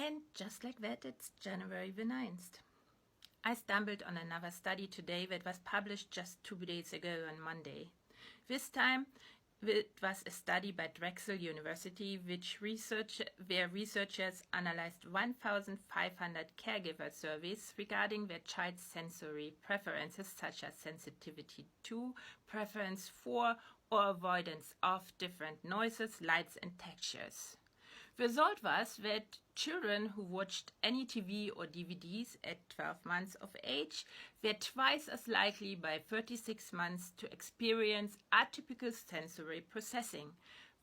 And just like that, it's January the 9th. I stumbled on another study today that was published just 2 days ago on Monday. This time, it was a study by Drexel University, where researchers analyzed 1,500 caregiver surveys regarding their child's sensory preferences, such as sensitivity to, preference for, or avoidance of different noises, lights, and textures. The result was that children who watched any TV or DVDs at 12 months of age were twice as likely by 36 months to experience atypical sensory processing,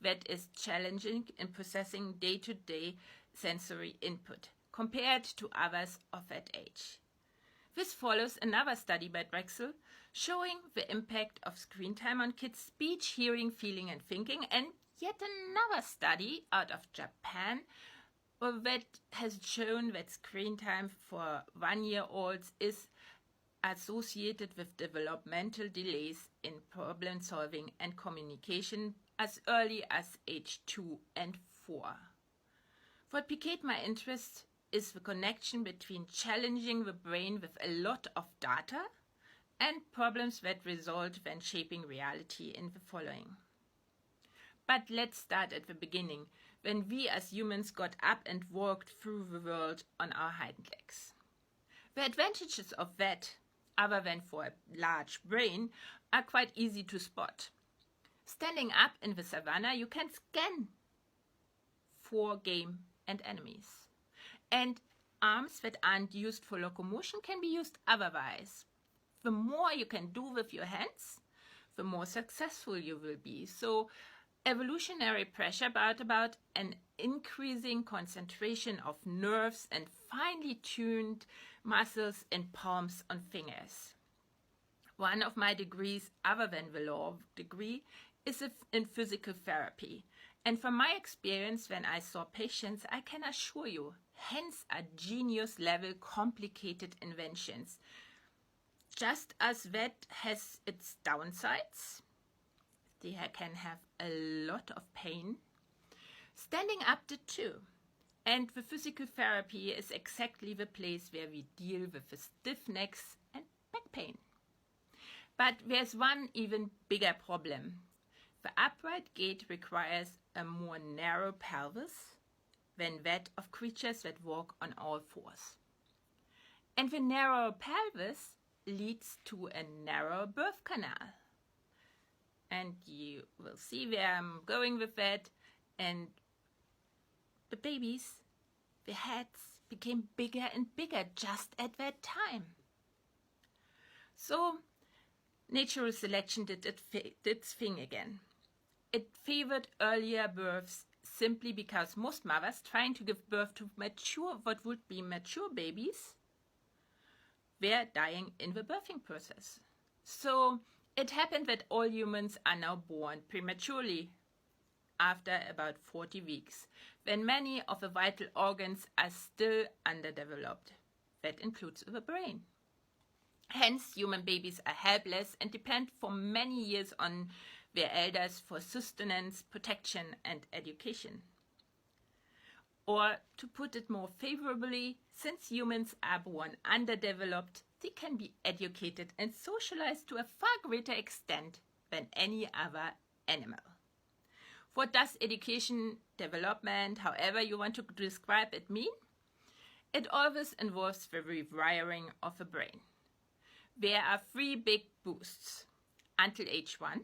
that is challenging in processing day-to-day sensory input, compared to others of that age. This follows another study by Drexel showing the impact of screen time on kids' speech, hearing, feeling, and thinking, and yet another study out of Japan that has shown that screen time for 1-year-olds is associated with developmental delays in problem solving and communication as early as age 2 and 4. What piqued my interest is the connection between challenging the brain with a lot of data and problems that result when shaping reality in the following. But let's start at the beginning, when we as humans got up and walked through the world on our hind legs. The advantages of that, other than for a large brain, are quite easy to spot. Standing up in the savannah, you can scan for game and enemies. And arms that aren't used for locomotion can be used otherwise. The more you can do with your hands, the more successful you will be. So evolutionary pressure brought about an increasing concentration of nerves and finely tuned muscles in palms on fingers. One of my degrees, other than the law degree, is in physical therapy. And from my experience when I saw patients, I can assure you, hands are genius-level complicated inventions. Just as that has its downsides, they can have a lot of pain. Standing up did too. And the physical therapy is exactly the place where we deal with the stiff necks and back pain. But there's one even bigger problem. The upright gait requires a more narrow pelvis than that of creatures that walk on all fours. And the narrow pelvis leads to a narrow birth canal. And you will see where I'm going with that. And the babies, their heads became bigger and bigger just at that time. So natural selection did its thing again. It favored earlier births simply because most mothers trying to give birth to what would be mature babies were dying in the birthing process. So it happened that all humans are now born prematurely after about 40 weeks, when many of the vital organs are still underdeveloped. That includes the brain. Hence, human babies are helpless and depend for many years on their elders for sustenance, protection, and education. Or, to put it more favorably, since humans are born underdeveloped, they can be educated and socialized to a far greater extent than any other animal. What does education, development, however you want to describe it, mean? It always involves the rewiring of the brain. There are 3 big boosts until age 1,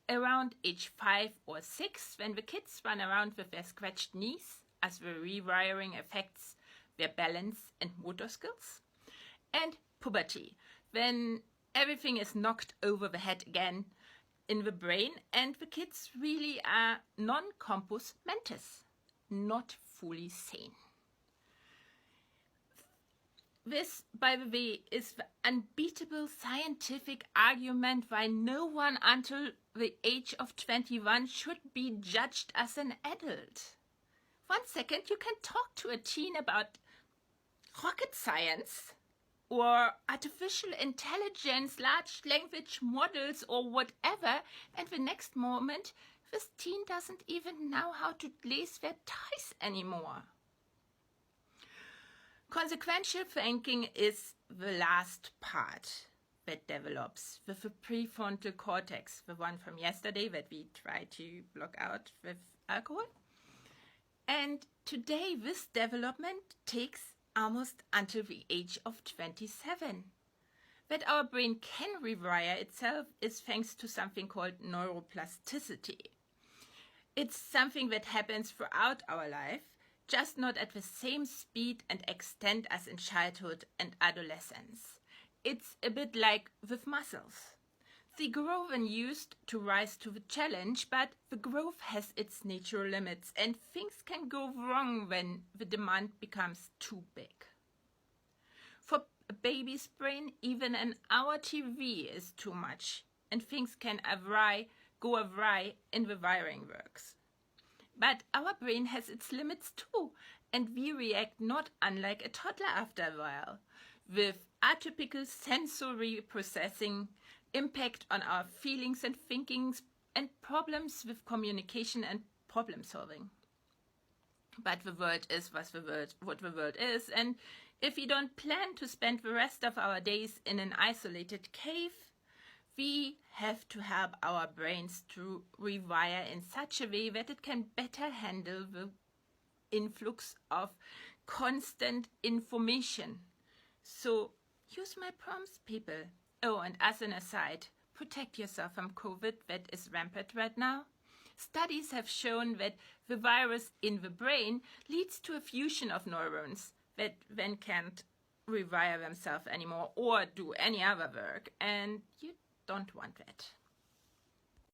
around age 5 or 6, when the kids run around with their scratched knees, as the rewiring affects their balance and motor skills, and puberty, when everything is knocked over the head again in the brain, and the kids really are non-compos mentis, not fully sane. This, by the way, is the unbeatable scientific argument why no one until the age of 21 should be judged as an adult. 1 second you can talk to a teen about rocket science or artificial intelligence, large language models or whatever, and the next moment this teen doesn't even know how to lace their ties anymore. Consequential thinking is the last part that develops with the prefrontal cortex, the one from yesterday that we tried to block out with alcohol. And today this development takes almost until the age of 27. That our brain can rewire itself is thanks to something called neuroplasticity. It's something that happens throughout our life, just not at the same speed and extent as in childhood and adolescence. It's a bit like with muscles. They grow when used to rise to the challenge, but the growth has its natural limits and things can go wrong when the demand becomes too big. For a baby's brain, even an hour TV is too much and things can go awry in the wiring works. But our brain has its limits too, and we react not unlike a toddler after a while, with atypical sensory processing, impact on our feelings and thinkings, and problems with communication and problem solving. But the world is what the world is, and if we don't plan to spend the rest of our days in an isolated cave, we have to help our brains to rewire in such a way that it can better handle the influx of constant information. So use my prompts, people. Oh, and as an aside, protect yourself from COVID that is rampant right now. Studies have shown that the virus in the brain leads to a fusion of neurons that then can't rewire themselves anymore or do any other work, and you don't want that.